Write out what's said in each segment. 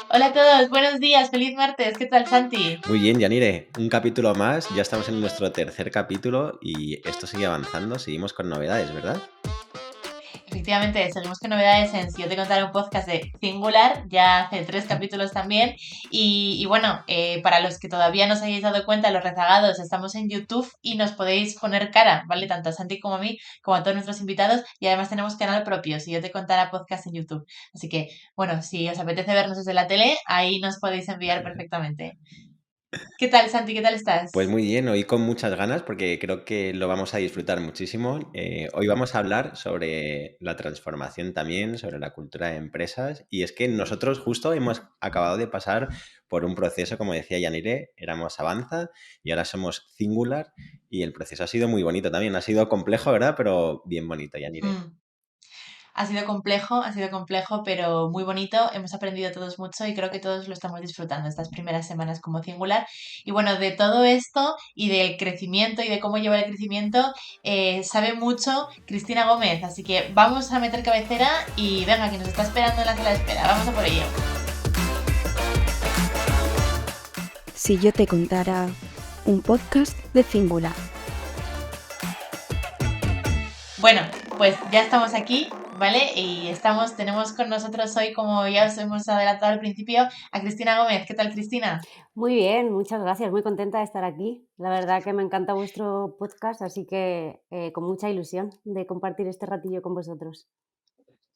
Hola a todos, buenos días, feliz martes, ¿qué tal, Santi? Muy bien, Yanire, un capítulo más, ya estamos en nuestro tercer capítulo y esto sigue avanzando, seguimos con novedades, ¿verdad? Efectivamente, seguimos con novedades en Si yo te contara un podcast de Singular, ya hace 3 capítulos también. Y bueno, para los que todavía no os hayáis dado cuenta, los rezagados, estamos en YouTube y nos podéis poner cara, ¿vale? Tanto a Santi como a mí, como a todos nuestros invitados. Y además tenemos canal propio, Si yo te contara podcast en YouTube. Así que, bueno, si os apetece vernos desde la tele, ahí nos podéis enviar perfectamente. ¿Qué tal, Santi? ¿Qué tal Pues estás? muy bien, hoy con muchas ganas porque creo que lo vamos a disfrutar muchísimo. Hoy vamos a hablar sobre la transformación también, sobre la cultura de empresas y es que nosotros justo hemos acabado de pasar por un proceso, como decía Yanire, éramos Avanza y ahora somos Singular y el proceso ha sido muy bonito también, ha sido complejo, ¿verdad? Pero bien bonito, Yanire. Mm. Ha sido complejo, pero muy bonito. Hemos aprendido todos mucho y creo que todos lo estamos disfrutando estas primeras semanas como Singular. Y bueno, de todo esto y del crecimiento y de cómo llevar el crecimiento, sabe mucho Cristina Gómez. Así que vamos a meter cabecera y venga, que nos está esperando en la sala de espera. Vamos a por ello. Si yo te contara un podcast de Singular. Bueno, pues ya estamos aquí, ¿vale? Tenemos con nosotros hoy, como ya os hemos adelantado al principio, a Cristina Gómez. ¿Qué tal, Cristina? Muy bien, muchas gracias, muy contenta de estar aquí. La verdad que me encanta vuestro podcast, así que con mucha ilusión de compartir este ratillo con vosotros.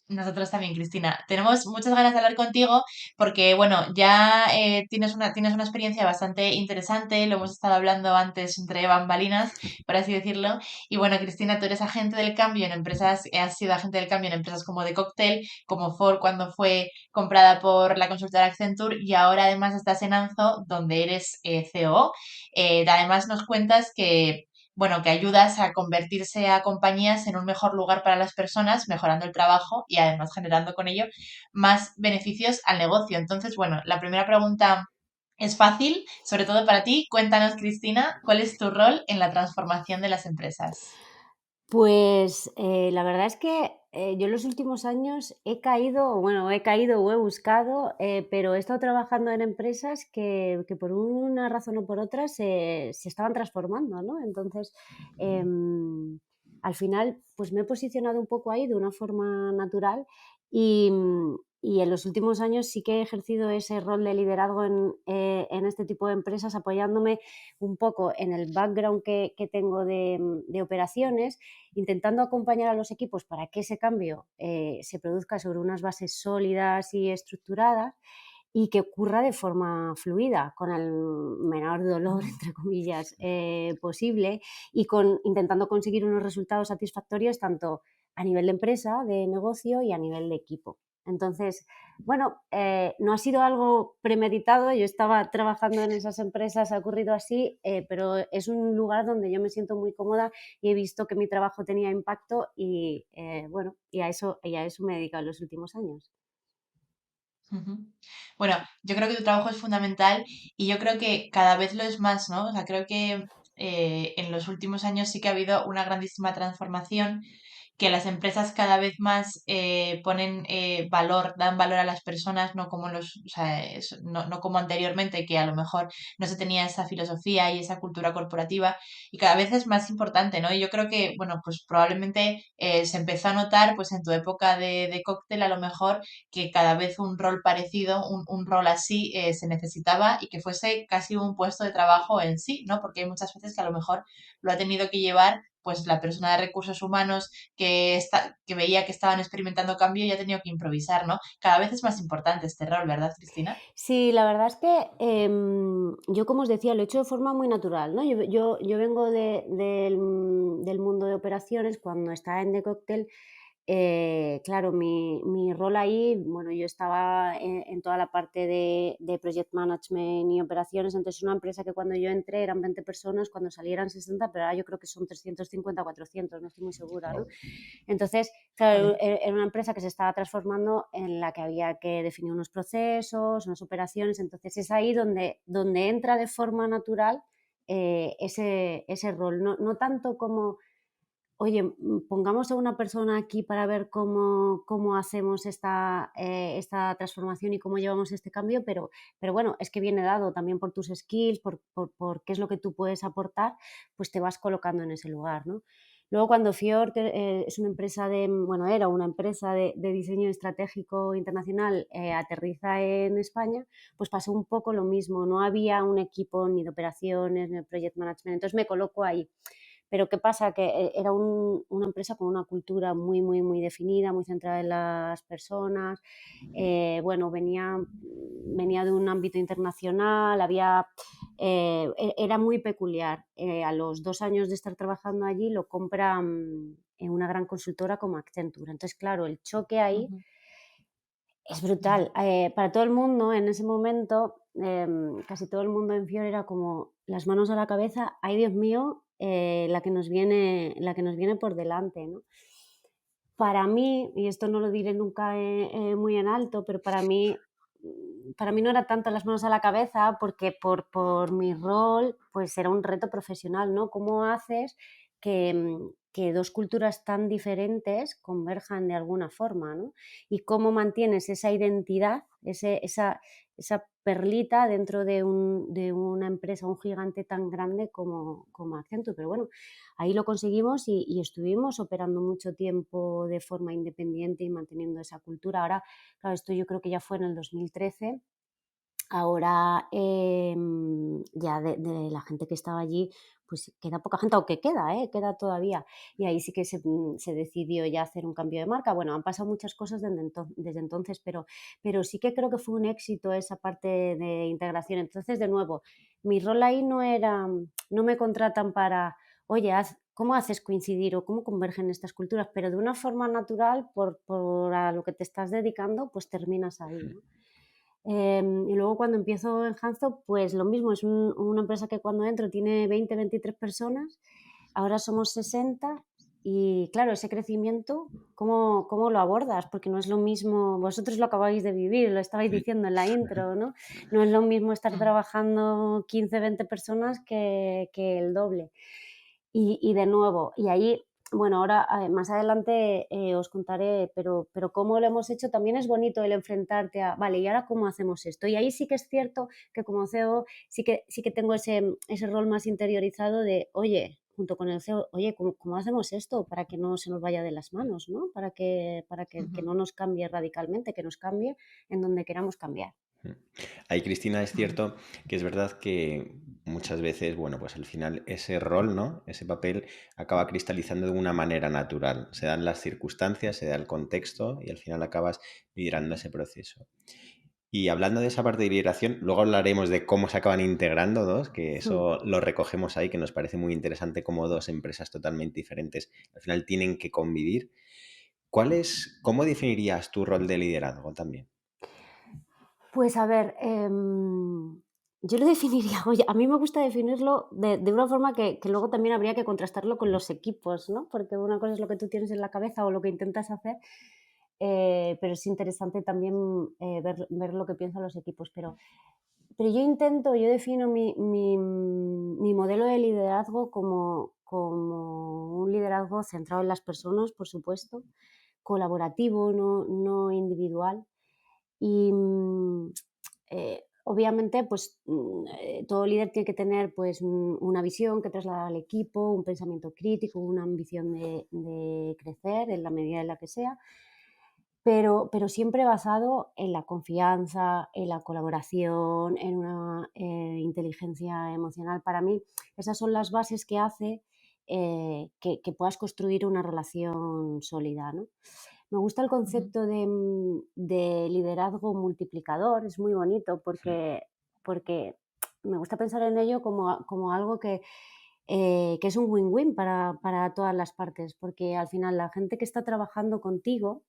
Nosotros también, Cristina. Tenemos muchas ganas de hablar contigo porque, bueno, ya tienes una experiencia bastante interesante, lo hemos estado hablando antes entre bambalinas, por así decirlo. Y bueno, Cristina, tú eres agente del cambio en empresas, has sido agente del cambio en empresas como The Cocktail, como Ford cuando fue comprada por la consultora Accenture y ahora además estás en Anzo, donde eres COO. Además nos cuentas que bueno, que ayudas a convertirse a compañías en un mejor lugar para las personas, mejorando el trabajo y además generando con ello más beneficios al negocio. Entonces, bueno, la primera pregunta es fácil, sobre todo para ti. Cuéntanos, Cristina, ¿cuál es tu rol en la transformación de las empresas? Pues la verdad es que yo en los últimos años he caído o he buscado, pero he estado trabajando en empresas que por una razón o por otra se estaban transformando, ¿no? Entonces, al final, pues me he posicionado un poco ahí de una forma natural y, y en los últimos años sí que he ejercido ese rol de liderazgo en este tipo de empresas, apoyándome un poco en el background que tengo de operaciones, intentando acompañar a los equipos para que ese cambio se produzca sobre unas bases sólidas y estructuradas y que ocurra de forma fluida, con el menor dolor, Ujú. entre comillas, posible y intentando conseguir unos resultados satisfactorios tanto a nivel de empresa, de negocio y a nivel de equipo. Entonces, bueno, no ha sido algo premeditado, yo estaba trabajando en esas empresas, ha ocurrido así, pero es un lugar donde yo me siento muy cómoda y he visto que mi trabajo tenía impacto y bueno, y a eso me he dedicado en los últimos años. Ujú. Bueno, yo creo que tu trabajo es fundamental y yo creo que cada vez lo es más, ¿no? O sea, creo que en los últimos años sí que ha habido una grandísima transformación, que las empresas cada vez más ponen valor, dan valor a las personas, no como o sea, no como anteriormente, que a lo mejor no se tenía esa filosofía y esa cultura corporativa, y cada vez es más importante, ¿no? Y yo creo que, bueno, pues probablemente se empezó a notar, pues en tu época de cóctel, a lo mejor que cada vez un rol parecido, un rol así se necesitaba y que fuese casi un puesto de trabajo en sí, ¿no? Porque hay muchas veces que a lo mejor lo ha tenido que llevar pues la persona de recursos humanos que veía que estaban experimentando cambio y ha tenido que improvisar, ¿no? Cada vez es más importante este rol, ¿verdad, Cristina? Sí, la verdad es que yo, como os decía, lo he hecho de forma muy natural, ¿no? Yo vengo del mundo de operaciones. Cuando estaba en The Cocktail, claro, mi rol ahí, bueno, yo estaba en toda la parte de project management y operaciones. Entonces, es una empresa que cuando yo entré eran 20 personas, cuando salieran 60, pero ahora yo creo que son 350, 400, no estoy muy segura, ¿no? Entonces, claro, Joder. era una empresa que se estaba transformando, en la que había que definir unos procesos, unas operaciones. Entonces es ahí donde entra de forma natural ese rol, no tanto como oye, pongamos a una persona aquí para ver cómo hacemos esta transformación y cómo llevamos este cambio, pero bueno, es que viene dado también por tus skills, por qué es lo que tú puedes aportar, pues te vas colocando en ese lugar, ¿no? Luego cuando Fior, que es una empresa era una empresa de diseño estratégico internacional, aterriza en España, pues pasó un poco lo mismo, no había un equipo ni de operaciones, ni de project management, entonces me coloco ahí. Pero ¿qué pasa? Que era una empresa con una cultura muy, muy, muy definida, muy centrada en las personas. Venía de un ámbito internacional, era muy peculiar. A los 2 años de estar trabajando allí lo compra en una gran consultora como Accenture. Entonces, claro, el choque ahí Ujú. es brutal. Para todo el mundo en ese momento, casi todo el mundo en Fior era como las manos a la cabeza, ay Dios mío, la que nos viene por delante, ¿no? Para mí, y esto no lo diré nunca muy en alto, pero para mí no era tanto las manos a la cabeza porque por mi rol pues era un reto profesional, ¿no? ¿Cómo haces que dos culturas tan diferentes converjan de alguna forma, ¿no? Y cómo mantienes esa identidad, esa perlita dentro de una empresa, un gigante tan grande como Accenture. Pero bueno, ahí lo conseguimos y estuvimos operando mucho tiempo de forma independiente y manteniendo esa cultura. Ahora, claro, esto yo creo que ya fue en el 2013. Ahora ya de la gente que estaba allí, pues queda poca gente, aunque queda todavía. Y ahí sí que se decidió ya hacer un cambio de marca. Bueno, han pasado muchas cosas desde entonces, pero sí que creo que fue un éxito esa parte de integración. Entonces, de nuevo, mi rol ahí no me contratan para, oye, ¿cómo haces coincidir o cómo convergen estas culturas? Pero de una forma natural, por a lo que te estás dedicando, pues terminas ahí, ¿no? Y luego cuando empiezo en Hanzo, pues lo mismo, es una empresa que cuando entro tiene 20, 23 personas, ahora somos 60 y claro, ese crecimiento, ¿cómo lo abordas? Porque no es lo mismo, vosotros lo acabáis de vivir, lo estabais Sí. diciendo en la intro, ¿no? No es lo mismo estar Ujú. trabajando 15, 20 personas que el doble. Y de nuevo, y ahí, bueno, ahora más adelante os contaré, pero cómo lo hemos hecho también es bonito el enfrentarte a, vale, ¿y ahora cómo hacemos esto? Y ahí sí que es cierto que como CEO sí que tengo ese rol más interiorizado de, oye, junto con el CEO, oye, ¿cómo hacemos esto para que no se nos vaya de las manos, ¿no? Para que no nos cambie radicalmente, que nos cambie en donde queramos cambiar. Mm. Ahí, Cristina, es Ujú. cierto que es verdad que muchas veces, bueno, pues al final ese rol, ¿no? Ese papel acaba cristalizando de una manera natural. Se dan las circunstancias, se da el contexto y al final acabas liderando ese proceso. Y hablando de esa parte de lideración, luego hablaremos de cómo se acaban integrando dos, que eso lo recogemos ahí, que nos parece muy interesante cómo dos empresas totalmente diferentes al final tienen que convivir. ¿Cómo definirías tu rol de liderazgo también? Pues a ver, yo lo definiría, oye, a mí me gusta definirlo de una forma que luego también habría que contrastarlo con los equipos, ¿no? Porque una cosa es lo que tú tienes en la cabeza o lo que intentas hacer, pero es interesante también ver lo que piensan los equipos. Pero yo defino mi modelo de liderazgo como un liderazgo centrado en las personas, por supuesto, colaborativo, no individual. Y obviamente, pues todo líder tiene que tener pues una visión que trasladar al equipo, un pensamiento crítico, una ambición de crecer en la medida en la que sea, pero siempre basado en la confianza, en la colaboración, en una inteligencia emocional. Para mí, esas son las bases que hace que puedas construir una relación sólida, ¿no? Me gusta el Ujú. concepto de liderazgo multiplicador, es muy bonito porque me gusta pensar en ello como algo que es un win-win para todas las partes, porque al final la gente que está trabajando contigo,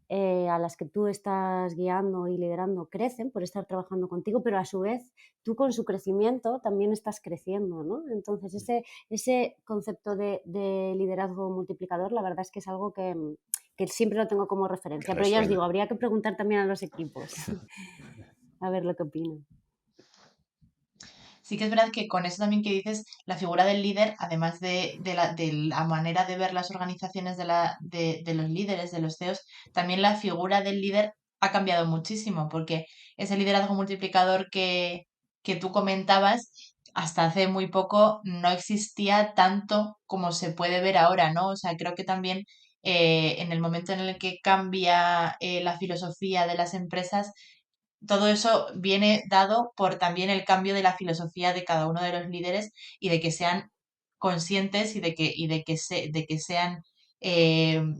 a las que tú estás guiando y liderando, crecen por estar trabajando contigo, pero a su vez tú con su crecimiento también estás creciendo, ¿no? Entonces ese concepto de liderazgo multiplicador, la verdad es que es algo que siempre lo tengo como Que referencia, pero ya os resuena. digo, habría que preguntar también a los equipos, a ver lo que opinan. Sí que es verdad que con eso también que dices, la figura del líder, además de la manera de ver las organizaciones de los líderes, de los CEOs, también la figura del líder ha cambiado muchísimo, porque ese liderazgo multiplicador que tú comentabas, hasta hace muy poco no existía tanto como se puede ver ahora, ¿no? O sea, creo que también en el momento en el que cambia la filosofía de las empresas, todo eso viene dado por también el cambio de la filosofía de cada uno de los líderes y de que sean conscientes y de que sean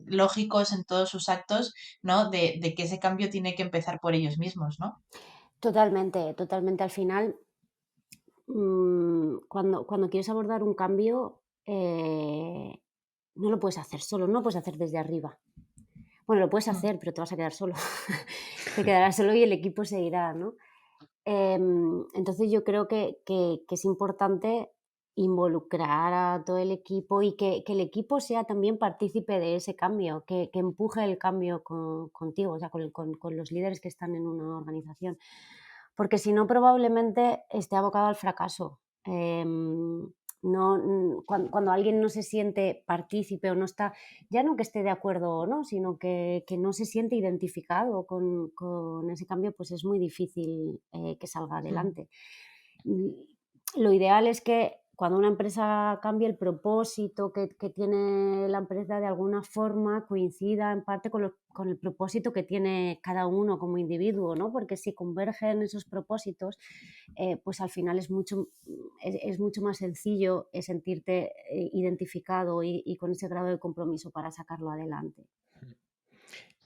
lógicos en todos sus actos, ¿no? De que ese cambio tiene que empezar por ellos mismos, ¿no? Totalmente, totalmente. Al final, cuando quieres abordar un cambio, no lo puedes hacer solo, no lo puedes hacer desde arriba. Bueno, lo puedes Mm. hacer, pero te vas a quedar solo. Te quedarás solo y el equipo seguirá, ¿no? Entonces yo creo que es importante involucrar a todo el equipo y que el equipo sea también partícipe de ese cambio, que empuje el cambio contigo, o sea, con los líderes que están en una organización. Porque si no, probablemente esté abocado al fracaso. Cuando alguien no se siente partícipe o no está, ya no que esté de acuerdo o no, sino que no se siente identificado con ese cambio, pues es muy difícil que salga Mm. adelante. Mm, Lo ideal es que cuando una empresa cambie, el propósito que tiene la empresa de alguna forma coincida en parte con el propósito que tiene cada uno como individuo, ¿no? Porque si convergen esos propósitos, pues al final es mucho más sencillo sentirte identificado y con ese grado de compromiso para sacarlo adelante.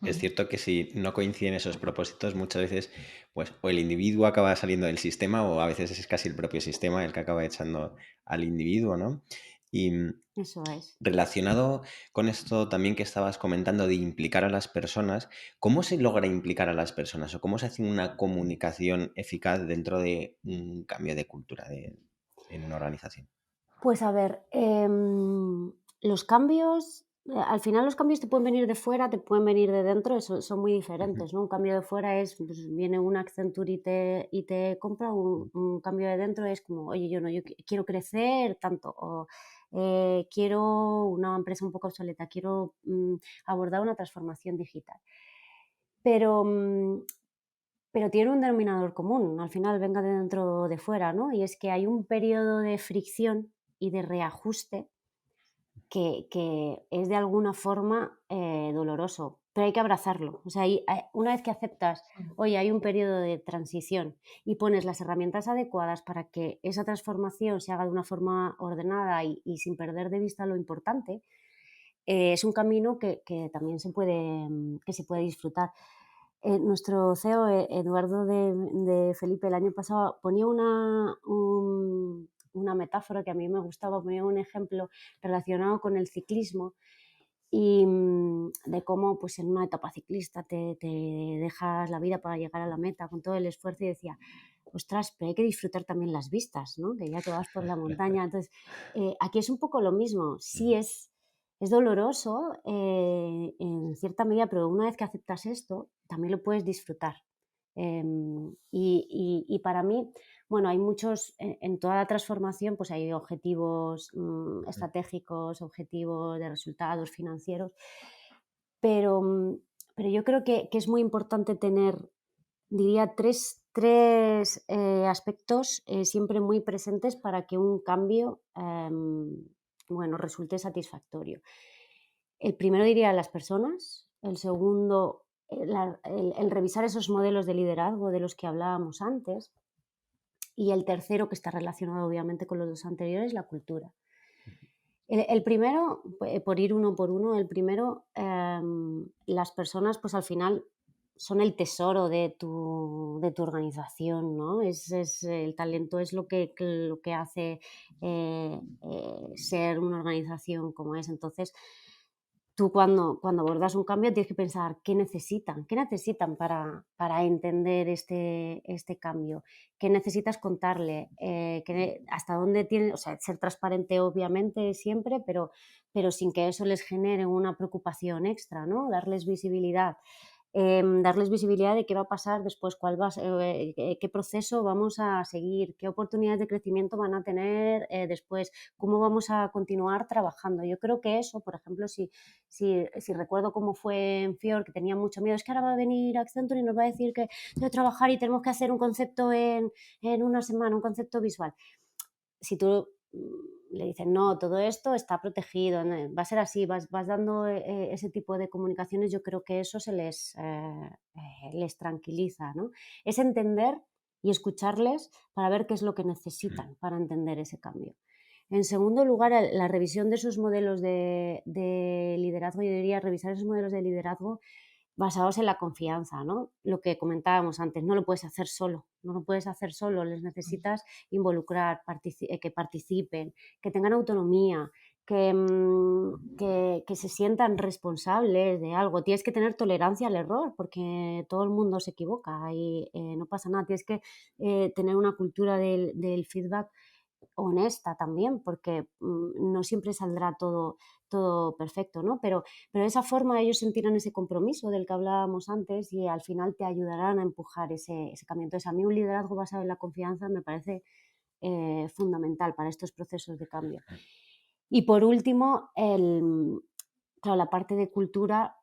Es Mm. cierto que si no coinciden esos propósitos, muchas veces, pues, o el individuo acaba saliendo del sistema, o a veces es casi el propio sistema el que acaba echando al individuo, ¿no? Y Eso es. relacionado con esto también que estabas comentando de implicar a las personas, ¿cómo se logra implicar a las personas o cómo se hace una comunicación eficaz dentro de un cambio de cultura en una organización? Pues a ver, los cambios, al final los cambios te pueden venir de fuera, te pueden venir de dentro, eso son muy Ujú. diferentes, ¿no? Un cambio de fuera es, pues viene un Accenture y te compra, un cambio de dentro es como, oye, yo no, quiero crecer tanto, o quiero una empresa un poco obsoleta, quiero abordar una transformación digital. Pero, pero tiene un denominador común, al final venga de dentro o de fuera, ¿no? Y es que hay un periodo de fricción y de reajuste que es de alguna forma doloroso, pero hay que abrazarlo. O sea, una vez que aceptas, Mm. oye, hay un periodo de transición y pones las herramientas adecuadas para que esa transformación se haga de una forma ordenada y sin perder de vista lo importante, es un camino que también que se puede disfrutar. Nuestro CEO, Eduardo de Felipe, el año pasado ponía una metáfora que a mí me gustaba, ponía un ejemplo relacionado con el ciclismo y de cómo pues, en una etapa ciclista te dejas la vida para llegar a la meta con todo el esfuerzo y decía, ostras, pero hay que disfrutar también las vistas, ¿no? Que ya que vas por la montaña. Entonces, aquí es un poco lo mismo. Sí Ujú. es doloroso en cierta medida, pero una vez que aceptas esto, también lo puedes disfrutar. Y para mí, bueno, hay muchos, en toda la transformación, pues hay objetivos estratégicos, objetivos de resultados financieros, pero, pero yo creo que es muy importante tener, diría, tres aspectos siempre muy presentes para que un cambio, bueno, resulte satisfactorio. El primero diría las personas, el segundo, el revisar esos modelos de liderazgo de los que hablábamos antes, y el tercero, que está relacionado obviamente con los dos anteriores, la cultura. El primero, por ir uno por uno, el primero, las personas pues al final son el tesoro de tu organización, ¿no? El talento es lo que hace ser una organización como es. Entonces, tú cuando abordas un cambio tienes que pensar qué necesitan para entender este cambio, qué necesitas contarle, hasta dónde tiene, o sea, ser transparente obviamente siempre, pero sin que eso les genere una preocupación extra, ¿no? Darles visibilidad. darles visibilidad de qué va a pasar después, qué proceso vamos a seguir, qué oportunidades de crecimiento van a tener después, cómo vamos a continuar trabajando. Yo creo que eso, por ejemplo, si recuerdo cómo fue en Fior, que tenía mucho miedo, es que ahora va a venir Accenture y nos va a decir que tengo que trabajar y tenemos que hacer un concepto en una semana, un concepto visual. Si tú le dices, no, todo esto está protegido, va a ser así, vas dando ese tipo de comunicaciones, yo creo que eso les tranquiliza, ¿no? Es entender y escucharles para ver qué es lo que necesitan para entender ese cambio. En segundo lugar, la revisión de esos modelos de liderazgo, yo diría revisar esos modelos de liderazgo basados en la confianza, ¿no? Lo que comentábamos antes, no lo puedes hacer solo, les necesitas involucrar, que participen, que tengan autonomía, que se sientan responsables de algo. Tienes que tener tolerancia al error porque todo el mundo se equivoca y no pasa nada. Tienes que tener una cultura del feedback honesta también, porque no siempre saldrá todo perfecto, ¿no? Pero de esa forma ellos sentirán ese compromiso del que hablábamos antes y al final te ayudarán a empujar ese cambio. Entonces, a mí un liderazgo basado en la confianza me parece fundamental para estos procesos de cambio. Y por último, claro, la parte de cultura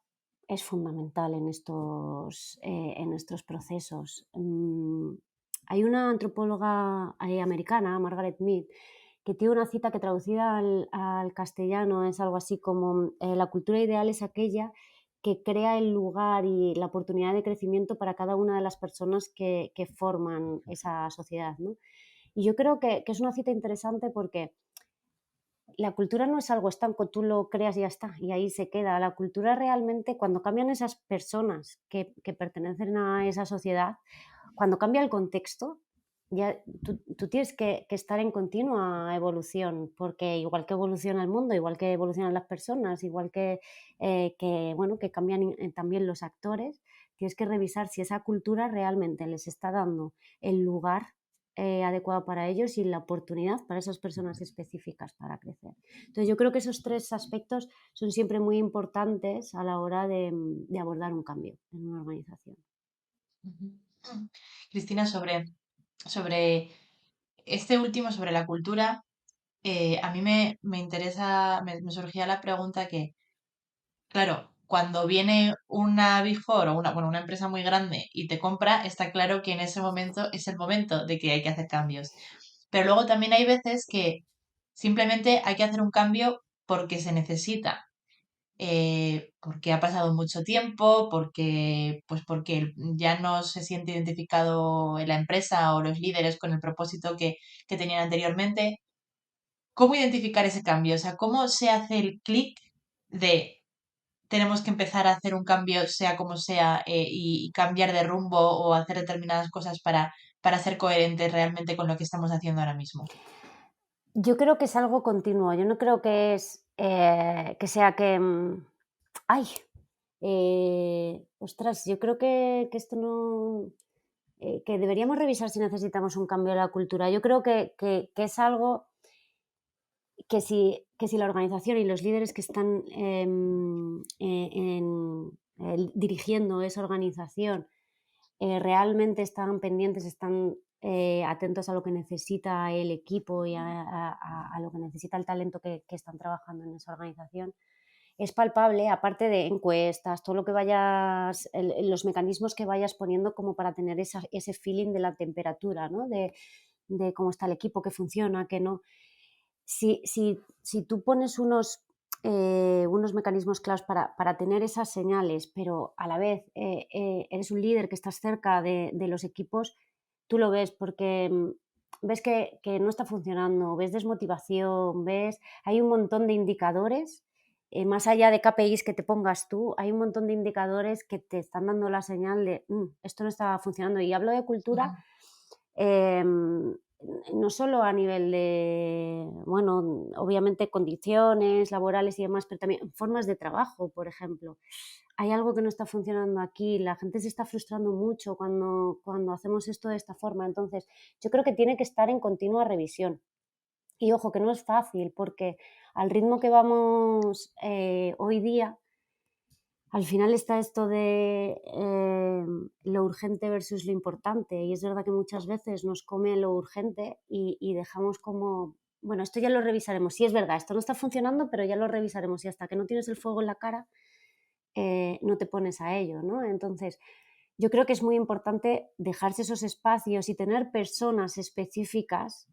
es fundamental en estos procesos. Hay una antropóloga americana, Margaret Mead, que tiene una cita que traducida al castellano es algo así como la cultura ideal es aquella que crea el lugar y la oportunidad de crecimiento para cada una de las personas que forman esa sociedad, ¿no? Y yo creo que es una cita interesante porque la cultura no es algo estanco, tú lo creas y ya está, y ahí se queda. La cultura realmente, cuando cambian esas personas que pertenecen a esa sociedad, cuando cambia el contexto, ya tú tienes que estar en continua evolución, porque igual que evoluciona el mundo, igual que evolucionan las personas, igual que cambian también los actores, tienes que revisar si esa cultura realmente les está dando el lugar adecuado para ellos y la oportunidad para esas personas específicas para crecer. Entonces yo creo que esos tres aspectos son siempre muy importantes a la hora de abordar un cambio en una organización. Cristina, sobre este último, sobre la cultura, a mí me interesa, me surgía la pregunta que, claro, cuando viene una Big Four o una empresa muy grande y te compra, está claro que en ese momento es el momento de que hay que hacer cambios. Pero luego también hay veces que simplemente hay que hacer un cambio porque se necesita, porque ha pasado mucho tiempo, porque ya no se siente identificado en la empresa o los líderes con el propósito que tenían anteriormente. ¿Cómo identificar ese cambio? O sea, ¿cómo se hace el clic de tenemos que empezar a hacer un cambio, sea como sea, y cambiar de rumbo o hacer determinadas cosas para ser coherentes realmente con lo que estamos haciendo ahora mismo? Yo creo que es algo continuo, yo no creo que es que sea que, ay, ostras, yo creo que esto no, que deberíamos revisar si necesitamos un cambio de la cultura. Yo creo que es algo que si la organización y los líderes que están dirigiendo esa organización realmente están pendientes, están atentos a lo que necesita el equipo y a lo que necesita el talento que están trabajando en esa organización, es palpable, aparte de encuestas, todo lo que los mecanismos que vayas poniendo como para tener ese feeling de la temperatura, ¿no? De cómo está el equipo, que funciona, que no. Si tú pones unos mecanismos claros para tener esas señales, pero a la vez eres un líder que estás cerca de los equipos, tú lo ves porque ves que no está funcionando, ves desmotivación, hay un montón de indicadores, más allá de KPIs que te pongas tú, hay un montón de indicadores que te están dando la señal de esto no está funcionando. Y hablo de cultura. No solo a nivel de, bueno, obviamente condiciones laborales y demás, pero también formas de trabajo, por ejemplo. Hay algo que no está funcionando aquí, la gente se está frustrando mucho cuando hacemos esto de esta forma. Entonces, yo creo que tiene que estar en continua revisión. Y ojo, que no es fácil, porque al ritmo que vamos hoy día, Al final está esto de lo urgente versus lo importante, y es verdad que muchas veces nos come lo urgente y dejamos como, bueno, esto ya lo revisaremos, sí es verdad, esto no está funcionando, pero ya lo revisaremos, y hasta que no tienes el fuego en la cara, no te pones a ello, ¿no? Entonces, yo creo que es muy importante dejarse esos espacios y tener personas específicas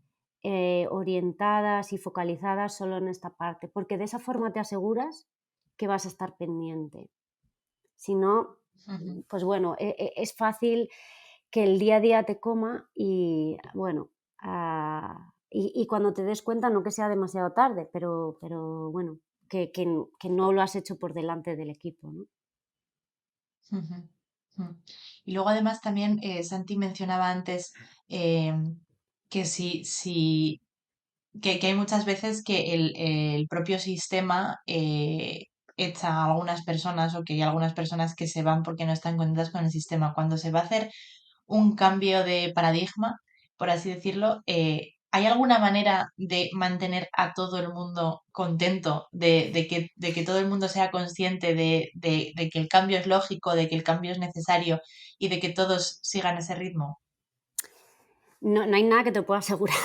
orientadas y focalizadas solo en esta parte, porque de esa forma te aseguras que vas a estar pendiente. Si no, Ujú. pues bueno, es fácil que el día a día te coma y bueno, y cuando te des cuenta, no que sea demasiado tarde, pero bueno, que no lo has hecho por delante del equipo, ¿no? Ujú, ujú. Y luego además también Santi mencionaba antes que que hay muchas veces que el propio sistema echa a algunas personas o que hay algunas personas que se van porque no están contentas con el sistema. Cuando se va a hacer un cambio de paradigma, por así decirlo, ¿hay alguna manera de mantener a todo el mundo contento, de que todo el mundo sea consciente de que el cambio es lógico, de que el cambio es necesario y de que todos sigan ese ritmo? No, no hay nada que te pueda asegurar,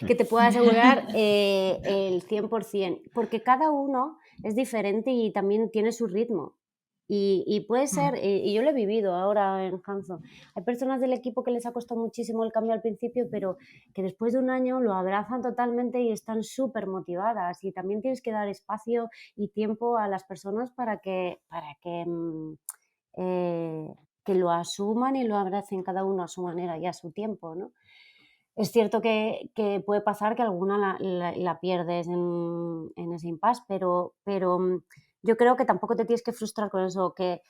que te pueda asegurar el 100%, porque cada uno es diferente y también tiene su ritmo. Y puede ser, Mm, y yo lo he vivido ahora en Hanzo, hay personas del equipo que les ha costado muchísimo el cambio al principio, pero que después de un año lo abrazan totalmente y están súper motivadas. Y también tienes que dar espacio y tiempo a las personas eh, que lo asuman y lo abracen cada uno a su manera y a su tiempo, ¿no? Es cierto que puede pasar que alguna la pierdes en ese impasse, pero yo creo que tampoco te tienes que frustrar con eso, que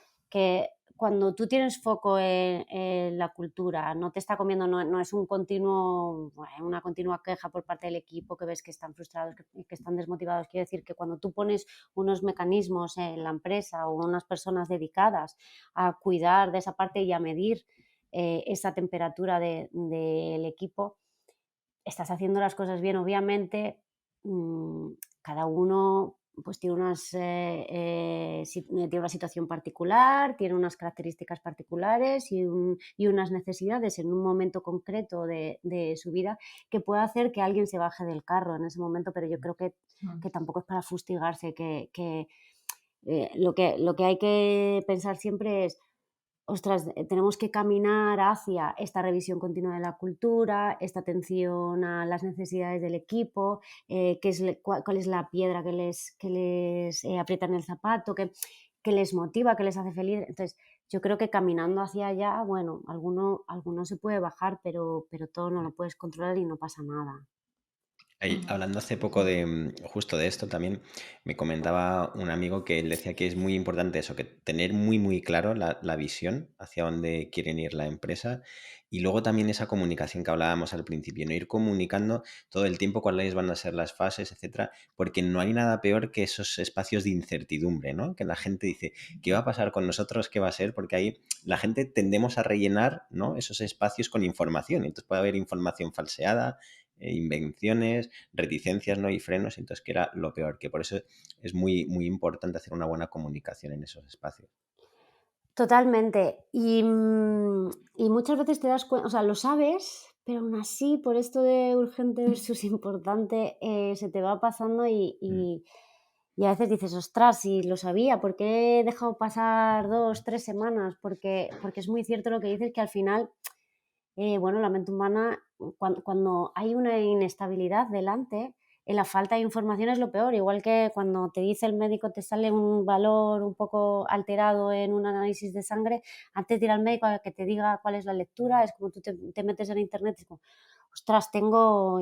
cuando tú tienes foco en la cultura, no te está comiendo, no es un continuo, una continua queja por parte del equipo, que ves que están frustrados, que están desmotivados. Quiero decir que cuando tú pones unos mecanismos en la empresa o unas personas dedicadas a cuidar de esa parte y a medir esa temperatura del equipo, estás haciendo las cosas bien. Obviamente, cada uno pues tiene, tiene una situación particular, tiene unas características particulares y unas necesidades en un momento concreto de su vida que puede hacer que alguien se baje del carro en ese momento, pero yo creo mm, que tampoco es para fustigarse, lo que hay que pensar siempre es: ostras, tenemos que caminar hacia esta revisión continua de la cultura, esta atención a las necesidades del equipo, cuál es la piedra que les aprieta en el zapato, que les motiva, que les hace feliz. Entonces, yo creo que caminando hacia allá, bueno, alguno se puede bajar, pero todo no lo puedes controlar y no pasa nada. ujú, Hablando hace poco de justo de esto también, me comentaba un amigo que él decía que es muy importante eso, que tener muy claro la visión hacia dónde quieren ir la empresa y luego también esa comunicación que hablábamos al principio, no ir comunicando todo el tiempo cuáles van a ser las fases, etcétera, porque no hay nada peor que esos espacios de incertidumbre, ¿no? Que la gente dice, ¿qué va a pasar con nosotros? ¿Qué va a ser? Porque ahí la gente tendemos a rellenar, ¿no? Esos espacios con información, entonces puede haber información falseada, invenciones, reticencias, ¿no? Y frenos, entonces que era lo peor, que por eso es muy importante hacer una buena comunicación en esos espacios. Totalmente. Y muchas veces te das cuenta, o sea, lo sabes, pero aún así, por esto de urgente versus importante, se te va pasando Mm. y a veces dices, ostras, si lo sabía, ¿por qué he dejado pasar 2, 3 semanas? Porque es muy cierto lo que dices, que al final, bueno, la mente humana, cuando hay una inestabilidad delante, la falta de información es lo peor, igual que cuando te dice el médico, te sale un valor un poco alterado en un análisis de sangre, antes de ir al médico a que te diga cuál es la lectura, es como tú te metes en internet, es como, ostras, tengo,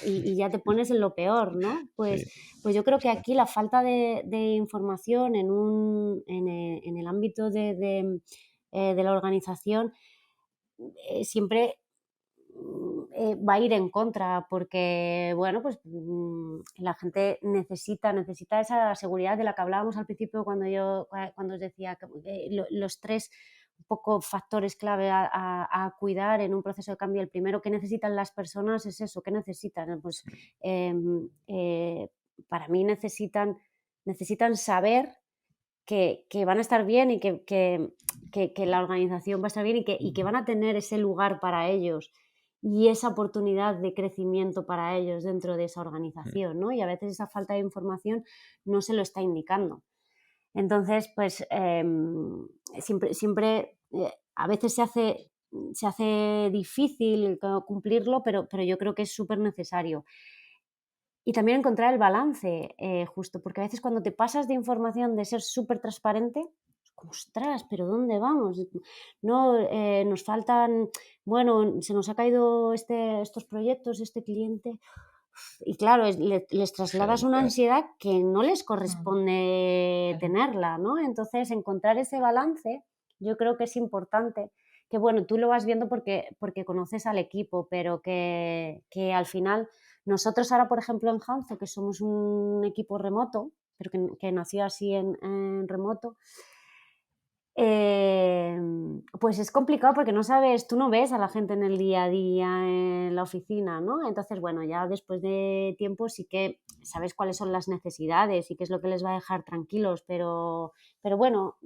y ya te pones en lo peor, ¿no? Sí, Pues yo creo que justo. aquí la falta de información en el ámbito de la organización siempre va a ir en contra porque, bueno, pues la gente necesita esa seguridad de la que hablábamos al principio cuando os decía que, los tres un poco factores clave a cuidar en un proceso de cambio. El primero que necesitan las personas es eso, ¿qué necesitan? Pues em, para mí necesitan saber que van a estar bien y que la organización va a estar bien y que van a tener ese lugar para ellos y esa oportunidad de crecimiento para ellos dentro de esa organización, ¿no? Y a veces esa falta de información no se lo está indicando. Entonces, pues siempre a veces se hace difícil cumplirlo, pero yo creo que es súper necesario. Y también encontrar el balance justo, porque a veces cuando te pasas de información de ser súper transparente, es como, ostras, pero ¿dónde vamos? No, nos faltan, bueno, se nos ha caído estos proyectos, este cliente. Y claro, les trasladas una Claro. ansiedad que no les Mm, corresponde claro. tenerla, ¿no? Entonces, encontrar ese balance yo creo que es importante. Que bueno, tú lo vas viendo porque conoces al equipo, pero que al final nosotros ahora, por ejemplo, en Hanzo, que somos un equipo remoto, pero que nació así en remoto, pues es complicado porque no sabes, tú no ves a la gente en el día a día en la oficina, ¿no? Entonces, bueno, ya después de tiempo sí que sabes cuáles son las necesidades y qué es lo que les va a dejar tranquilos, pero bueno,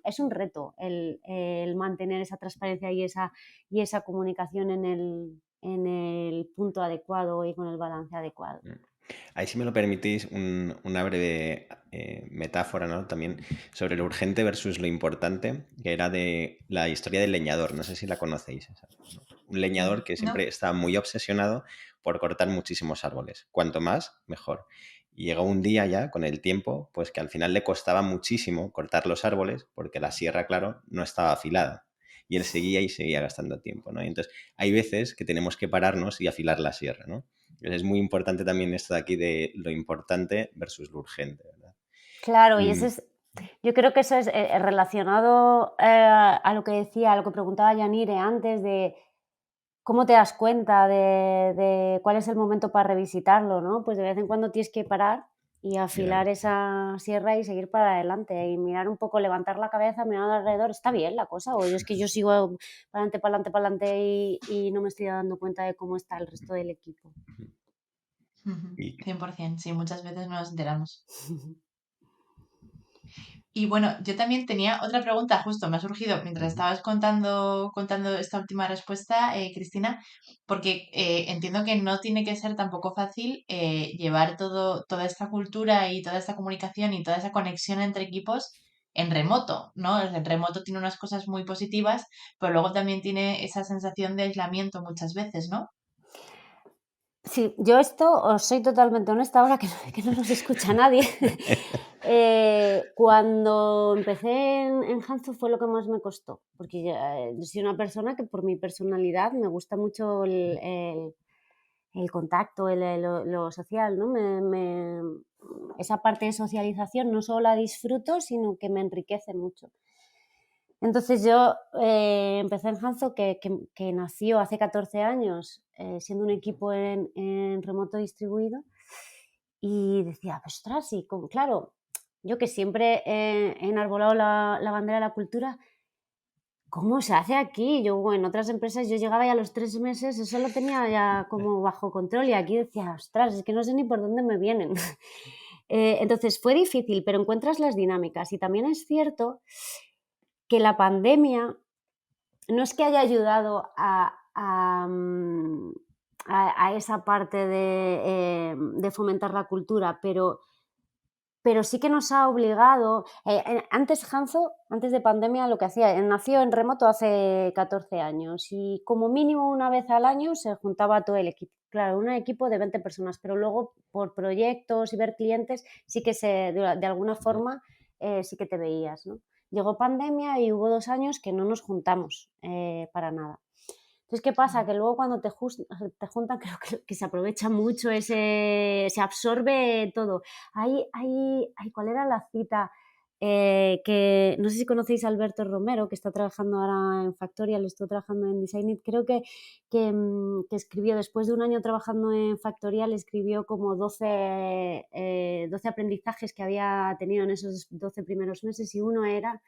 es un reto el mantener esa transparencia y esa comunicación en el punto adecuado y con el balance adecuado. Ahí, si me lo permitís, una breve metáfora, ¿no? También sobre lo urgente versus lo importante, que era de la historia del leñador. No sé si la conocéis. ¿No? Un leñador que ¿No? siempre está muy obsesionado por cortar muchísimos árboles. Cuanto más, mejor. Y llegó un día ya, con el tiempo, pues que al final le costaba muchísimo cortar los árboles porque la sierra, claro, no estaba afilada. Y él seguía y seguía gastando tiempo, ¿no? Y entonces, hay veces que tenemos que pararnos y afilar la sierra, ¿no? Es muy importante también esto de aquí de lo importante versus lo urgente, ¿verdad? Claro, y Y yo creo que eso es relacionado a lo que decía, a lo que preguntaba Yanire antes de cómo te das cuenta de cuál es el momento para revisitarlo, ¿no? Pues de vez en cuando tienes que parar y claro, afilar esa sierra y seguir para adelante y mirar un poco, levantar la cabeza, mirar alrededor, ¿está bien la cosa? O es que yo sigo para adelante y no me estoy dando cuenta de cómo está el resto del equipo. y 100%, sí, muchas veces no nos enteramos. Y bueno, yo también tenía otra pregunta, justo me ha surgido mientras estabas contando esta última respuesta, Cristina, porque entiendo que no tiene que ser tampoco fácil llevar toda esta cultura y toda esta comunicación y toda esa conexión entre equipos en remoto, ¿no? El remoto tiene unas cosas muy positivas, pero luego también tiene esa sensación de aislamiento muchas veces, ¿no? Sí, yo esto os soy totalmente honesta ahora que no nos escucha nadie. Cuando empecé en Hanzo fue lo que más me costó, porque yo soy una persona que por mi personalidad me gusta mucho el contacto, lo social, ¿no? Esa parte de socialización no solo la disfruto, sino que me enriquece mucho. Entonces yo empecé en Hanzo, que nació hace 14 años, siendo un equipo en remoto distribuido, y decía, pues, ostras, y claro, yo que siempre he enarbolado la bandera de la cultura, ¿cómo se hace aquí? Yo, en otras empresas yo llegaba y a los 3 meses eso lo tenía ya como bajo control y aquí decía, ostras, es que no sé ni por dónde me vienen. Entonces fue difícil, pero encuentras las dinámicas y también es cierto que la pandemia no es que haya ayudado a esa parte de fomentar la cultura, pero sí que nos ha obligado. Antes Hanzo, antes de pandemia, lo que hacía, nació en remoto hace 14 años y como mínimo una vez al año se juntaba todo el equipo. Claro, un equipo de 20 personas, pero luego por proyectos y ver clientes sí que de alguna forma sí que te veías, ¿no? Llegó pandemia y hubo 2 años que no nos juntamos para nada. Entonces, ¿qué pasa? Que luego cuando te juntan, creo que se aprovecha mucho se absorbe todo. ¿Cuál era la cita? Que no sé si conocéis a Alberto Romero, que está trabajando ahora en Factorial, estuvo trabajando en Designit, creo que escribió, después de un año trabajando en Factorial, escribió como 12 aprendizajes que había tenido en esos 12 primeros meses y uno era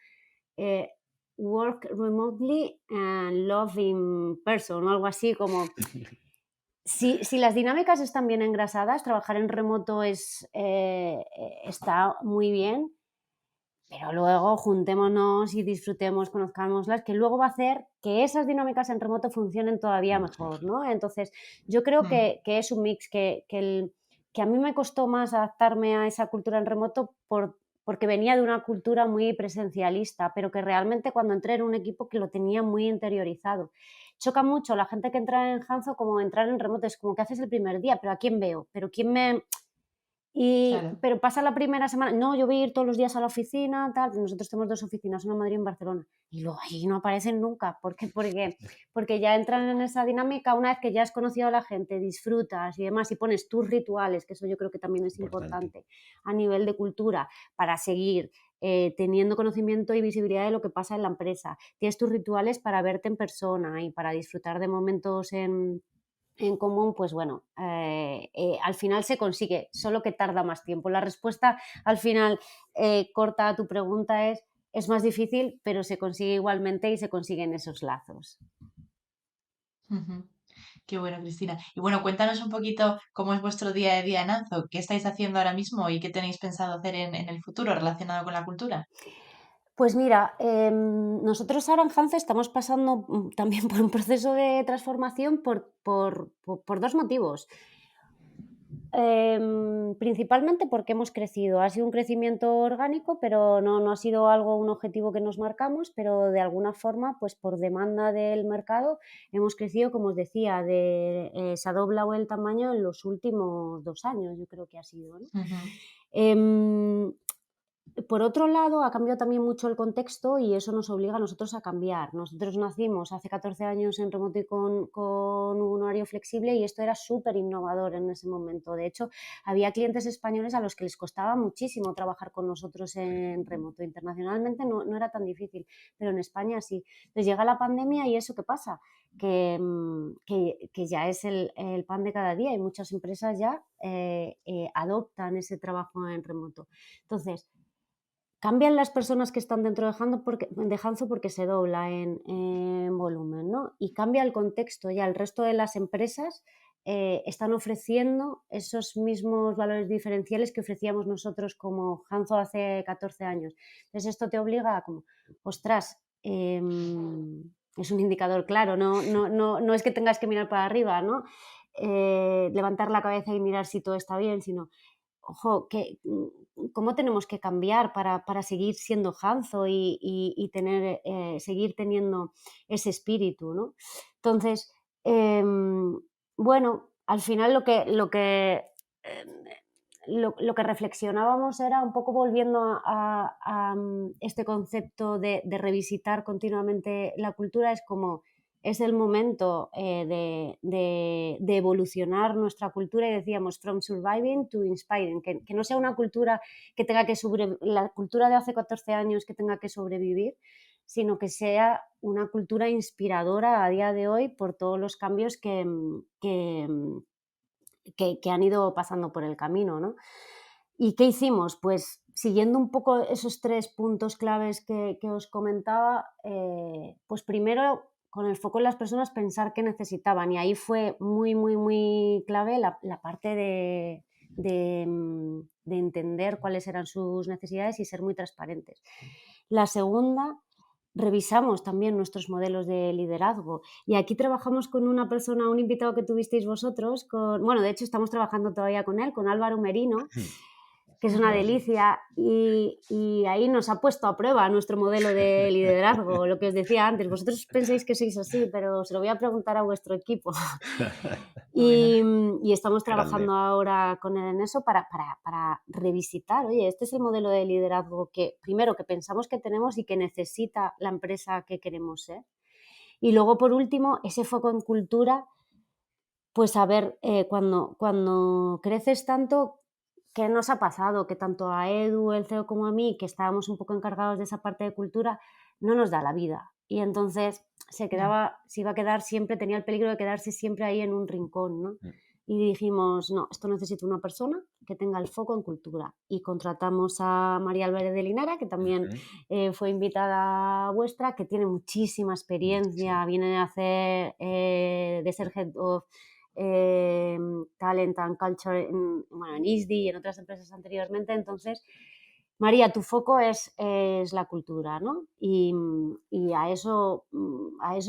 work remotely and love in person o algo así como si las dinámicas están bien engrasadas, trabajar en remoto está muy bien, pero luego juntémonos y disfrutemos, conozcámoslas, que luego va a hacer que esas dinámicas en remoto funcionen todavía Mucho mejor, mejor. ¿no? Entonces, yo creo Mm, que es un mix, que a mí me costó más adaptarme a esa cultura en remoto porque venía de una cultura muy presencialista, pero que realmente cuando entré en un equipo que lo tenía muy interiorizado. Choca mucho la gente que entra en Hanzo como entrar en remoto, es como que haces el primer día, pero ¿a quién veo? ¿Pero quién me...? claro. Pero pasa la primera semana, no, yo voy a ir todos los días a la oficina, tal, nosotros tenemos 2 oficinas, una en Madrid y en Barcelona, y luego ahí no aparecen nunca, ¿por qué? Porque ya entran en esa dinámica una vez que ya has conocido a la gente, disfrutas y demás, y pones tus rituales, que eso yo creo que también es Importante. importante a nivel de cultura, para seguir teniendo conocimiento y visibilidad de lo que pasa en la empresa. Tienes tus rituales para verte en persona y para disfrutar de momentos en común, pues bueno, al final se consigue, solo que tarda más tiempo. La respuesta al final corta a tu pregunta es más difícil, pero se consigue igualmente y se consiguen esos lazos. Ujú. Qué bueno, Cristina. Y bueno, cuéntanos un poquito cómo es vuestro día a día en Anzo, qué estáis haciendo ahora mismo y qué tenéis pensado hacer en el futuro relacionado con la cultura. Pues mira, nosotros ahora en Hanze estamos pasando también por un proceso de transformación por dos motivos. Principalmente porque hemos crecido. Ha sido un crecimiento orgánico, pero no ha sido algo, un objetivo que nos marcamos, pero de alguna forma, pues por demanda del mercado, hemos crecido, como os decía, se ha doblado el tamaño en los últimos 2 años, yo creo que ha sido, ¿no? Ujú, Em, por otro lado, ha cambiado también mucho el contexto y eso nos obliga a nosotros a cambiar. Nosotros nacimos hace 14 años en remoto y con un horario flexible y esto era súper innovador en ese momento. De hecho, había clientes españoles a los que les costaba muchísimo trabajar con nosotros en remoto. Internacionalmente no era tan difícil, pero en España sí. Entonces llega la pandemia y ¿eso qué pasa? Que ya es el pan de cada día y muchas empresas ya adoptan ese trabajo en remoto. Entonces, cambian las personas que están dentro de Hanzo porque se dobla en volumen, ¿no? Y cambia el contexto, ya el resto de las empresas están ofreciendo esos mismos valores diferenciales que ofrecíamos nosotros como Hanzo hace 14 años. Entonces esto te obliga a como, ostras, es un indicador claro, no es que tengas que mirar para arriba, ¿no? Levantar la cabeza y mirar si todo está bien, sino ojo, cómo tenemos que cambiar para seguir siendo Hanzo y tener, seguir teniendo ese espíritu, ¿no? Entonces, bueno, al final eh, lo que reflexionábamos era un poco volviendo a este concepto de revisitar continuamente la cultura, es como es el momento de evolucionar nuestra cultura y decíamos from surviving to inspiring, que no sea una cultura que tenga que la cultura de hace 14 años que tenga que sobrevivir, sino que sea una cultura inspiradora a día de hoy por todos los cambios que han ido pasando por el camino, ¿no? ¿Y qué hicimos? Pues siguiendo un poco esos 3 puntos claves que os comentaba, pues primero, con el foco en las personas, pensar qué necesitaban. Y ahí fue muy, muy, muy clave la parte de entender cuáles eran sus necesidades y ser muy transparentes. La segunda, revisamos también nuestros modelos de liderazgo. Y aquí trabajamos con una persona, un invitado que tuvisteis vosotros, bueno, de hecho estamos trabajando todavía con él, con Álvaro Merino, que es una ujú. delicia, y ahí nos ha puesto a prueba nuestro modelo de liderazgo, lo que os decía antes, vosotros pensáis que sois así, pero se lo voy a preguntar a vuestro equipo. Bueno, Y estamos Grande. trabajando ahora con él en eso para revisitar, oye, este es el modelo de liderazgo que, primero, que pensamos que tenemos y que necesita la empresa que queremos ser. Y luego, por último, ese foco en cultura, pues a ver, cuando creces tanto, ¿qué nos ha pasado? Que tanto a Edu, el CEO, como a mí, que estábamos un poco encargados de esa parte de cultura, no nos da la vida. Y entonces ya. se iba a quedar siempre, tenía el peligro de quedarse siempre ahí en un rincón, ¿no? Mm, Y dijimos, no, esto necesita una persona que tenga el foco en cultura. Y contratamos a María Álvarez de Linara, que también ujú. fue invitada vuestra, que tiene muchísima Muchísimo. experiencia, viene a hacer de ser Head of Talent and Culture bueno, en ISDI y en otras empresas anteriormente. Entonces, María, tu foco es la cultura, ¿no? Y a eso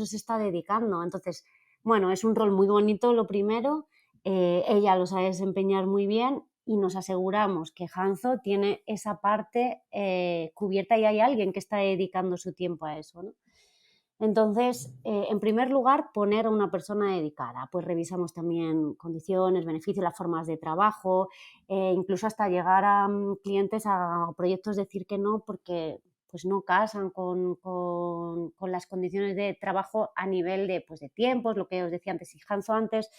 se está dedicando. Entonces, bueno, es un rol muy bonito lo primero, ella lo sabe desempeñar muy bien y nos aseguramos que Hanzo tiene esa parte cubierta y hay alguien que está dedicando su tiempo a eso, ¿no? Entonces, en primer lugar, poner a una persona dedicada. Pues revisamos también condiciones, beneficios, las formas de trabajo, incluso hasta llegar a clientes, a proyectos, decir que no porque pues no casan con las condiciones de trabajo a nivel de, pues, de tiempos, lo que os decía antes.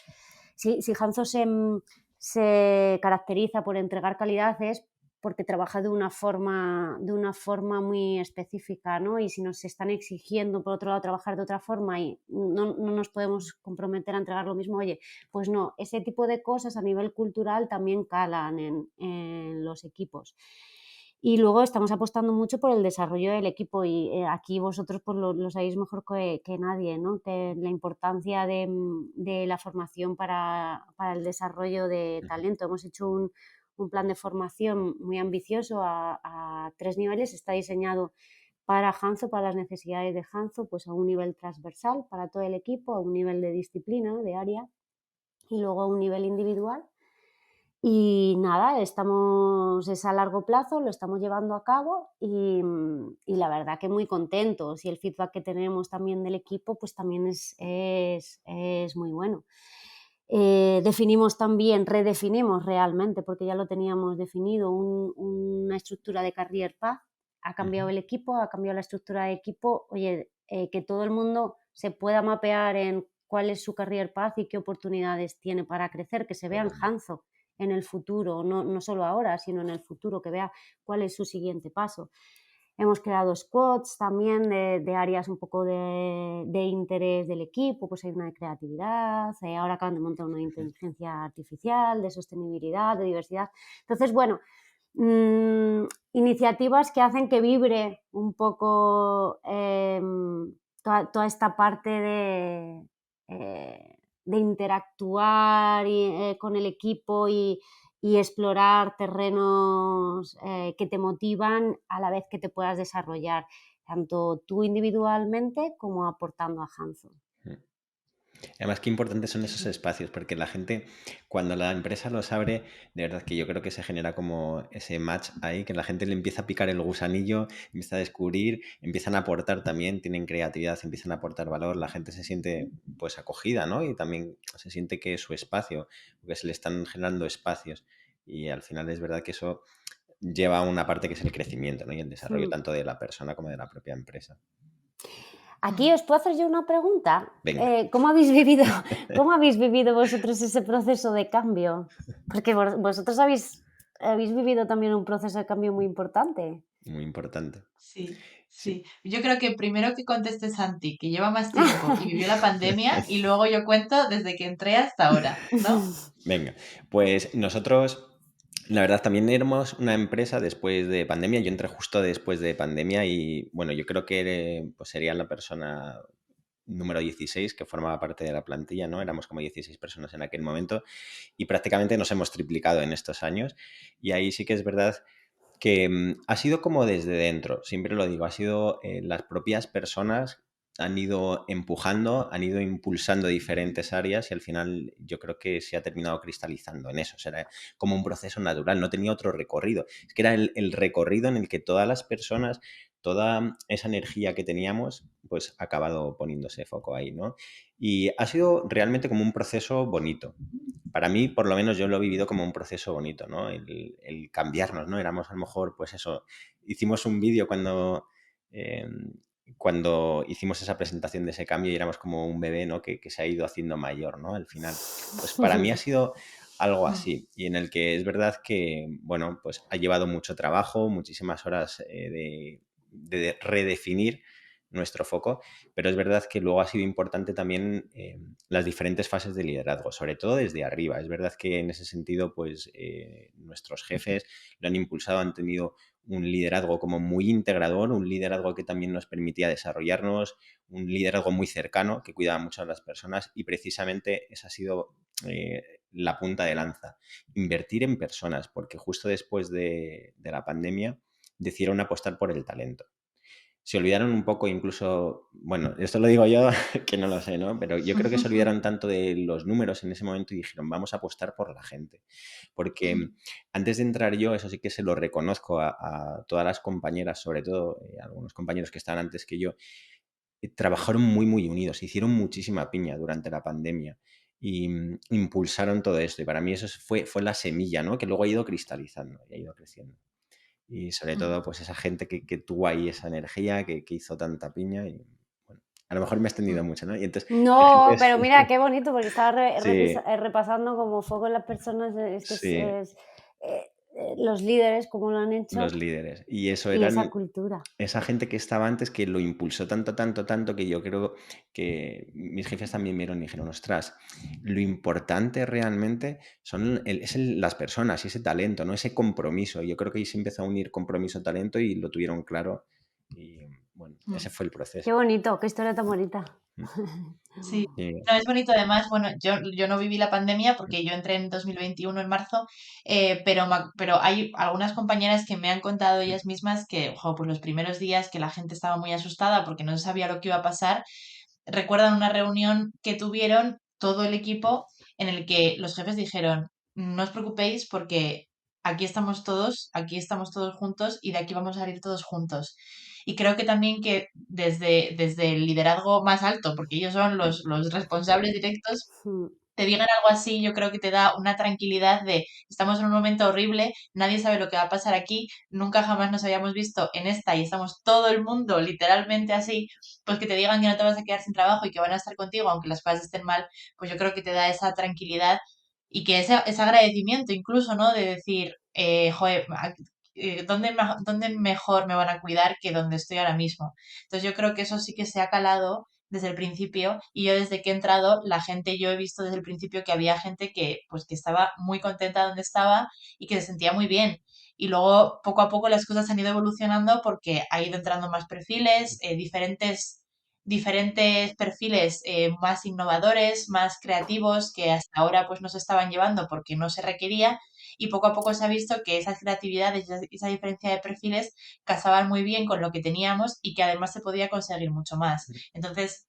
Si Hanzo se caracteriza por entregar calidad es porque trabaja de una forma muy específica, ¿no? Y si nos están exigiendo, por otro lado, trabajar de otra forma y no nos podemos comprometer a entregar lo mismo, oye, pues no, ese tipo de cosas a nivel cultural también calan en los equipos. Y luego estamos apostando mucho por el desarrollo del equipo y aquí vosotros pues, lo sabéis mejor que nadie, ¿no? Que la importancia de la formación para el desarrollo de talento. Hemos hecho un plan de formación muy ambicioso a 3 niveles. Está diseñado para Hanzo, para las necesidades de Hanzo, pues a un nivel transversal para todo el equipo, a un nivel de disciplina, de área, y luego a un nivel individual. Y nada, es a largo plazo, lo estamos llevando a cabo y la verdad que muy contentos, y el feedback que tenemos también del equipo pues también es muy bueno. Redefinimos realmente, porque ya lo teníamos definido, una estructura de career path. Ha cambiado el equipo, ha cambiado la estructura de equipo. Oye, que todo el mundo se pueda mapear en cuál es su career path y qué oportunidades tiene para crecer, que se vea en Hanzo en el futuro, no solo ahora, sino en el futuro, que vea cuál es su siguiente paso. Hemos creado squads también de áreas un poco de interés del equipo, pues hay una de creatividad, ahora acaban de montar una de inteligencia artificial, de sostenibilidad, de diversidad. Entonces, bueno, iniciativas que hacen que vibre un poco toda esta parte de interactuar con el equipo y explorar terrenos que te motivan a la vez que te puedas desarrollar, tanto tú individualmente como aportando a Hanzo. Además, qué importantes son esos espacios, porque la gente, cuando la empresa los abre, de verdad que yo creo que se genera como ese match ahí, que la gente le empieza a picar el gusanillo, empieza a descubrir, empiezan a aportar también, tienen creatividad, empiezan a aportar valor, la gente se siente pues acogida, ¿no? Y también se siente que es su espacio, porque se le están generando espacios. Y al final es verdad que eso lleva a una parte que es el crecimiento, ¿no? Y el desarrollo tanto de la persona como de la propia empresa. Aquí os puedo hacer yo una pregunta. Venga. ¿Cómo habéis vivido vosotros ese proceso de cambio? Porque vosotros habéis vivido también un proceso de cambio muy importante. Muy importante. Sí. Yo creo que primero que conteste Santi, que lleva más tiempo y vivió la pandemia, y luego yo cuento desde que entré hasta ahora, ¿no? Venga, pues nosotros, la verdad, también éramos una empresa después de pandemia. Yo entré justo después de pandemia y, bueno, yo creo que pues sería la persona número 16 que formaba parte de la plantilla, ¿no? Éramos como 16 personas en aquel momento y prácticamente nos hemos triplicado en estos años. Y ahí sí que es verdad que ha sido como desde dentro, siempre lo digo, ha sido las propias personas han ido empujando, han ido impulsando diferentes áreas y al final yo creo que se ha terminado cristalizando en eso. O sea, era como un proceso natural, no tenía otro recorrido. Es que era el recorrido en el que todas las personas, toda esa energía que teníamos, pues ha acabado poniéndose foco ahí, ¿no? Y ha sido realmente como un proceso bonito. Para mí, por lo menos, yo lo he vivido como un proceso bonito, ¿no? El cambiarnos, ¿no? Éramos a lo mejor, pues eso, hicimos un vídeo cuando hicimos esa presentación de ese cambio y éramos como un bebé, ¿no? Que se ha ido haciendo mayor, ¿no? Al final. Pues para mí ha sido algo así y en el que es verdad que, bueno, pues ha llevado mucho trabajo, muchísimas horas de redefinir nuestro foco, pero es verdad que luego ha sido importante también las diferentes fases de liderazgo, sobre todo desde arriba. Es verdad que en ese sentido, pues nuestros jefes lo han impulsado, han tenido un liderazgo como muy integrador, un liderazgo que también nos permitía desarrollarnos, un liderazgo muy cercano que cuidaba mucho a las personas y precisamente esa ha sido la punta de lanza, invertir en personas, porque justo después de la pandemia decidieron apostar por el talento. Se olvidaron un poco incluso, bueno, esto lo digo yo, que no lo sé, ¿no? Pero yo creo que se olvidaron tanto de los números en ese momento y dijeron, vamos a apostar por la gente. Porque antes de entrar yo, eso sí que se lo reconozco a todas las compañeras, sobre todo a algunos compañeros que estaban antes que yo, trabajaron muy, muy unidos, hicieron muchísima piña durante la pandemia y impulsaron todo esto. Y para mí eso fue la semilla, ¿no? Que luego ha ido cristalizando y ha ido creciendo. Y sobre todo, pues esa gente que tuvo ahí esa energía, que hizo tanta piña y, bueno, a lo mejor me he extendido mucho, ¿no? Y entonces, la No, gente pero mira, qué bonito, porque estaba sí, repasando como foco en las personas, es que sí, los líderes, cómo lo han los hecho líderes. Y eso y esa eran cultura. esa gente que estaba antes que lo impulsó tanto, tanto, tanto que yo creo que mis jefes también vieron y dijeron, ostras, lo importante realmente son las personas y ese talento, ¿no? Ese compromiso. Yo creo que ahí se empezó a unir compromiso, talento y lo tuvieron claro. Y bueno, ese fue el Qué proceso. bonito, qué historia tan bonita. Sí, Y- no, es bonito además, bueno, yo no viví la pandemia porque yo entré en 2021 en marzo, pero hay algunas compañeras que me han contado ellas mismas que, ojo, pues los primeros días que la gente estaba muy asustada porque no se sabía lo que iba a pasar, recuerdan una reunión que tuvieron todo el equipo en el que los jefes dijeron, no os preocupéis porque aquí estamos todos juntos y de aquí vamos a salir todos juntos. Y creo que también que desde el liderazgo más alto, porque ellos son los responsables directos, Mm, te digan algo así, yo creo que te da una tranquilidad de estamos en un momento horrible, nadie sabe lo que va a pasar aquí, nunca jamás nos habíamos visto en esta y estamos todo el mundo literalmente así, pues que te digan que no te vas a quedar sin trabajo y que van a estar contigo aunque las cosas estén mal, pues yo creo que te da esa tranquilidad y que ese agradecimiento incluso, ¿no? De decir, joder, ¿dónde mejor me van a cuidar que donde estoy ahora mismo? Entonces yo creo que eso sí que se ha calado desde el principio y yo desde que he entrado, la gente, yo he visto desde el principio que había gente que pues que estaba muy contenta donde estaba y que se sentía muy bien. Y luego poco a poco las cosas han ido evolucionando porque ha ido entrando más perfiles, diferentes perfiles más innovadores, más creativos que hasta ahora pues no se estaban llevando porque no se requería y poco a poco se ha visto que esas creatividades, esa diferencia de perfiles casaban muy bien con lo que teníamos y que además se podía conseguir mucho más. Entonces,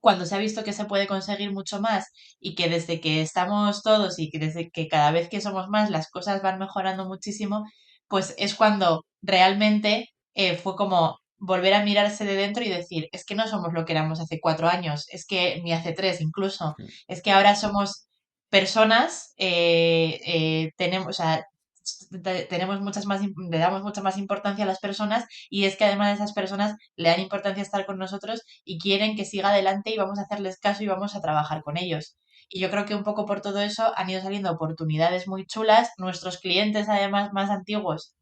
cuando se ha visto que se puede conseguir mucho más y que desde que estamos todos y que desde que cada vez que somos más las cosas van mejorando muchísimo, pues es cuando realmente fue como volver a mirarse de dentro y decir, es que no somos lo que éramos hace 4 años, es que ni hace 3 incluso, es que ahora somos personas, tenemos, o sea, tenemos le damos mucha más importancia a las personas y es que además de esas personas le dan importancia a estar con nosotros y quieren que siga adelante y vamos a hacerles caso y vamos a trabajar con ellos. Y yo creo que un poco por todo eso han ido saliendo oportunidades muy chulas. Nuestros clientes, además, más antiguos,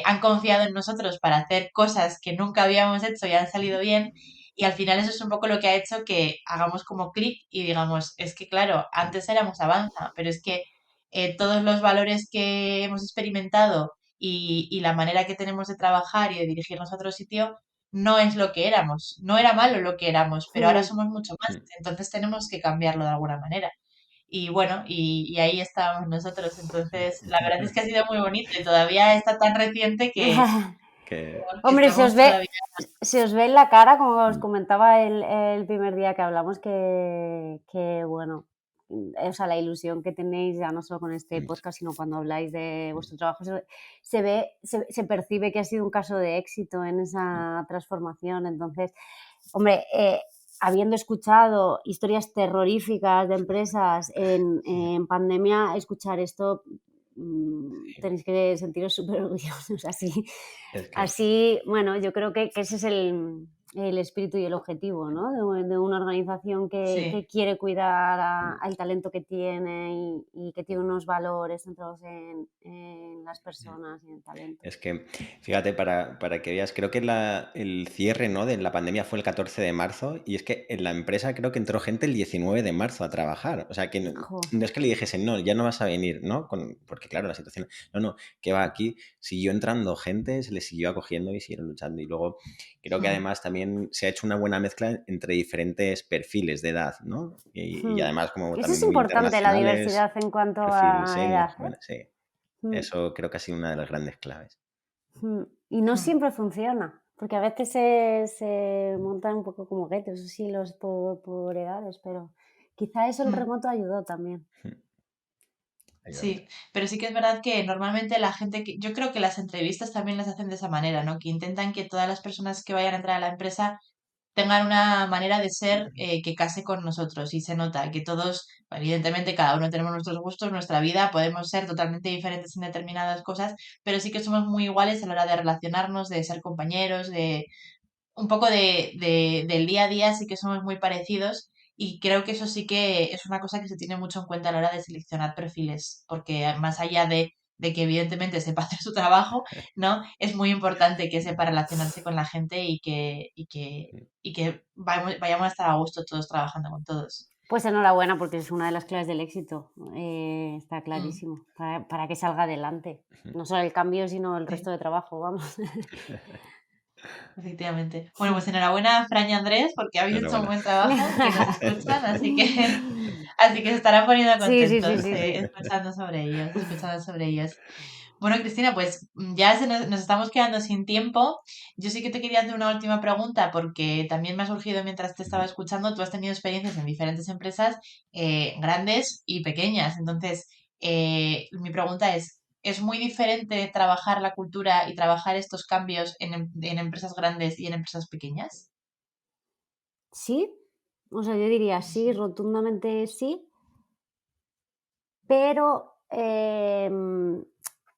han confiado en nosotros para hacer cosas que nunca habíamos hecho y han salido bien. Y al final eso es un poco lo que ha hecho que hagamos como clic y digamos, es que claro, antes éramos Avanza, pero es que todos los valores que hemos experimentado y la manera que tenemos de trabajar y de dirigirnos a otro sitio no es lo que éramos. No era malo lo que éramos, pero ahora mm. somos mucho más. Entonces tenemos que cambiarlo de alguna manera. Y bueno, y ahí estábamos nosotros. Entonces, la verdad es que ha sido muy bonito y todavía está tan reciente que, que, bueno, que Hombre, estamos todavía. se os ve en la cara, como os comentaba el primer día que hablamos, que bueno, o sea, la ilusión que tenéis ya no solo con este podcast, sino cuando habláis de vuestro trabajo, se ve, se percibe que ha sido un caso de éxito en esa transformación. Entonces, hombre, habiendo escuchado historias terroríficas de empresas en pandemia, escuchar esto, tenéis que sentiros súper orgullosos. es que Así, bueno, yo creo que ese es el espíritu y el objetivo, ¿no? De una organización que Sí. quiere cuidar al talento que tiene y que tiene unos valores centrados en las personas y en el talento. Es que, fíjate, para que veas, creo que el cierre, ¿no? de la pandemia fue el 14 de marzo y es que en la empresa creo que entró gente el 19 de marzo a trabajar. O sea, que no, Jo, no es que le dijesen, no, ya no vas a venir, ¿no? Porque claro, la situación, no, que va aquí, siguió entrando gente, se le siguió acogiendo y siguieron luchando. Y luego creo que además también se ha hecho una buena mezcla entre diferentes perfiles de edad, ¿no? Y además como Eso es también muy importante, la internacionales, diversidad en cuanto perfil a senior, edad, ¿eh? bueno, sí. Mm, Eso creo que ha sido una de las grandes claves. mm. Y no Mm, siempre funciona, porque a veces se montan un poco como guetos, así los por edades, pero quizá eso el mm. remoto ayudó también. Ayuda mucho. Sí, pero sí que es verdad que normalmente la gente yo creo que las entrevistas también las hacen de esa manera, ¿no? Que intentan que todas las personas que vayan a entrar a la empresa tengan una manera de ser que case con nosotros y se nota que todos, evidentemente cada uno tenemos nuestros gustos, nuestra vida, podemos ser totalmente diferentes en determinadas cosas, pero sí que somos muy iguales a la hora de relacionarnos, de ser compañeros, de un poco del día a día, sí que somos muy parecidos y creo que eso sí que es una cosa que se tiene mucho en cuenta a la hora de seleccionar perfiles, porque más allá de que evidentemente sepa hacer su trabajo, ¿no? Es muy importante que sepa relacionarse con la gente y que vayamos a estar a gusto todos trabajando con todos. Pues enhorabuena, porque es una de las claves del éxito, está Mm, clarísimo, para que salga adelante. No solo el cambio, sino el resto sí. de trabajo, vamos. Efectivamente. Bueno, pues enhorabuena, Fran y Andrés, porque habéis hecho un Enhorabuena. buen trabajo, que nos escuchan, así que se estarán poniendo Sí, sí, sí, contentos, sí, sí. escuchando sobre ellos. Bueno, Cristina, pues ya nos estamos quedando sin tiempo. Yo sí que te quería hacer una última pregunta, porque también me ha surgido mientras te estaba escuchando, tú has tenido experiencias en diferentes empresas, grandes y pequeñas. Entonces, mi pregunta ¿es muy diferente trabajar la cultura y trabajar estos cambios en empresas grandes y en empresas pequeñas? Sí, o sea, yo diría sí, rotundamente sí, pero,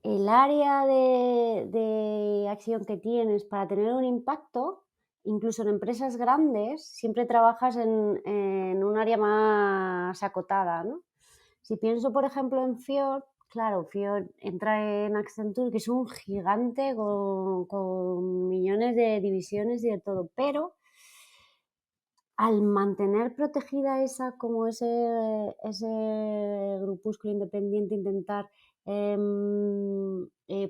el área de acción que tienes para tener un impacto, incluso en empresas grandes, siempre trabajas en un área más acotada, ¿no? Si pienso, por ejemplo, en Fiord, claro, Fiord entra en Accenture, que es un gigante con millones de divisiones y de todo, pero al mantener protegida ese grupúsculo independiente, intentar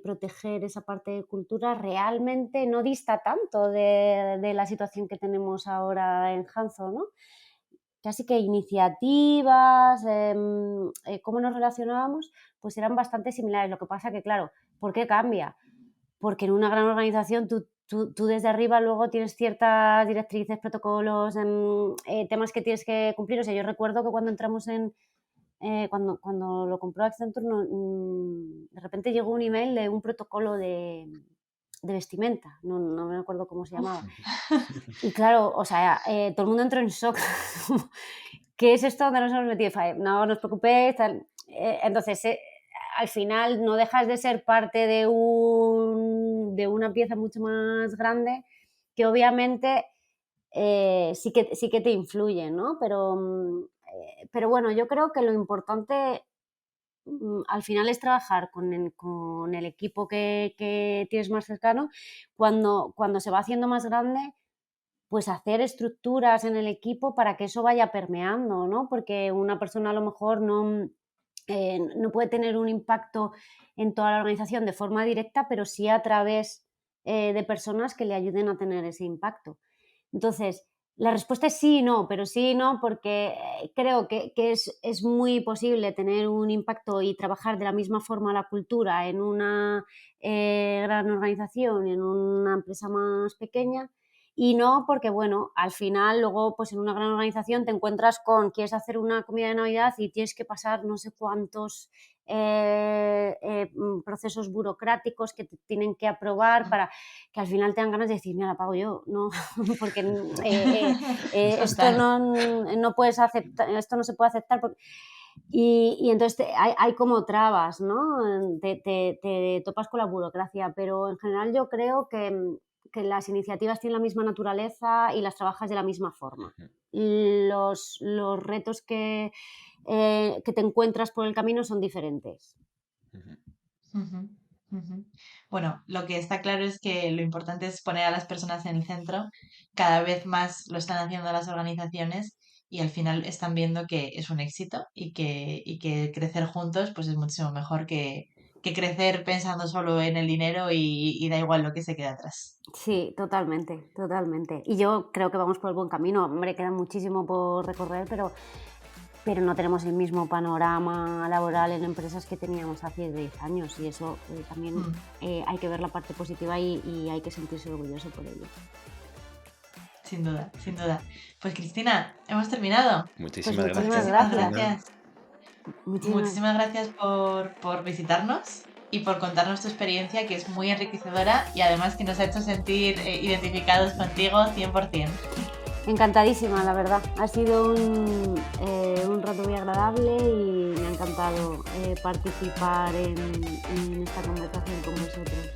proteger esa parte de cultura, realmente no dista tanto de la situación que tenemos ahora en Hanzo, ¿no? Casi que iniciativas, cómo nos relacionábamos, pues eran bastante similares. Lo que pasa que, claro, ¿por qué cambia? Porque en una gran organización tú desde arriba luego tienes ciertas directrices, protocolos, temas que tienes que cumplir. O sea, yo recuerdo que cuando entramos cuando lo compró Accenture, de repente llegó un email de un protocolo de vestimenta, no me acuerdo cómo se Uf. llamaba. Y claro, o sea, todo el mundo entró en shock. ¿Qué es esto donde nos hemos metido? No, no os preocupéis. Tal. Entonces, al final no dejas de ser parte de una pieza mucho más grande que obviamente sí que te influye, ¿no? Pero bueno, yo creo que lo importante al final es trabajar con el equipo que tienes más cercano. Cuando se va haciendo más grande, pues hacer estructuras en el equipo para que eso vaya permeando, ¿no? Porque una persona a lo mejor no puede tener un impacto en toda la organización de forma directa, pero sí a través de personas que le ayuden a tener ese impacto. Entonces, la respuesta es sí y no, pero sí y no porque creo que es muy posible tener un impacto y trabajar de la misma forma la cultura en una gran organización, en una empresa más pequeña, y no porque, bueno, al final luego pues en una gran organización te encuentras quieres hacer una comida de Navidad y tienes que pasar no sé cuántos procesos burocráticos que te tienen que aprobar para que al final te dan ganas de decir, mira, la pago yo, no, porque esto Total. no puedes aceptar, esto no se puede aceptar. Y entonces hay como trabas, ¿no? Te topas con la burocracia, pero en general yo creo que las iniciativas tienen la misma naturaleza y las trabajas de la misma forma. Los retos que te encuentras por el camino son diferentes. Ujú, ujú. Bueno, lo que está claro es que lo importante es poner a las personas en el centro. Cada vez más lo están haciendo las organizaciones y al final están viendo que es un éxito y que crecer juntos pues es muchísimo mejor que crecer pensando solo en el dinero y da igual lo que se quede atrás. Sí, totalmente, totalmente. Y yo creo que vamos por el buen camino. Hombre, queda muchísimo por recorrer, pero no tenemos el mismo panorama laboral en empresas que teníamos hace 10 años y eso también hay que ver la parte positiva y hay que sentirse orgulloso por ello. Sin duda, sin duda. Pues Cristina, hemos terminado. Muchísimas Pues gracias. muchísimas Muchísimas Cristina. gracias. Muchísimas gracias por visitarnos y por contarnos tu experiencia, que es muy enriquecedora y además que nos ha hecho sentir identificados contigo 100%. Encantadísima, la verdad. Ha sido un rato muy agradable y me ha encantado participar en esta conversación con vosotros.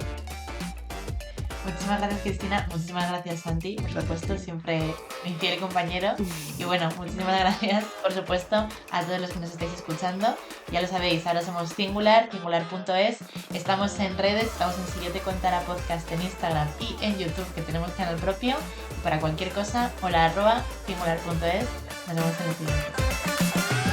Muchísimas gracias, Cristina. Muchísimas gracias, Santi, por supuesto, siempre mi fiel compañero. Y bueno, muchísimas gracias, por supuesto, a todos los que nos estáis escuchando. Ya lo sabéis, ahora somos Singular, singular.es. Estamos en redes, estamos en Si Yo Te Contara Podcast en Instagram y en YouTube, que tenemos canal propio. Y para cualquier cosa, hola @singular.es. Nos vemos en el siguiente.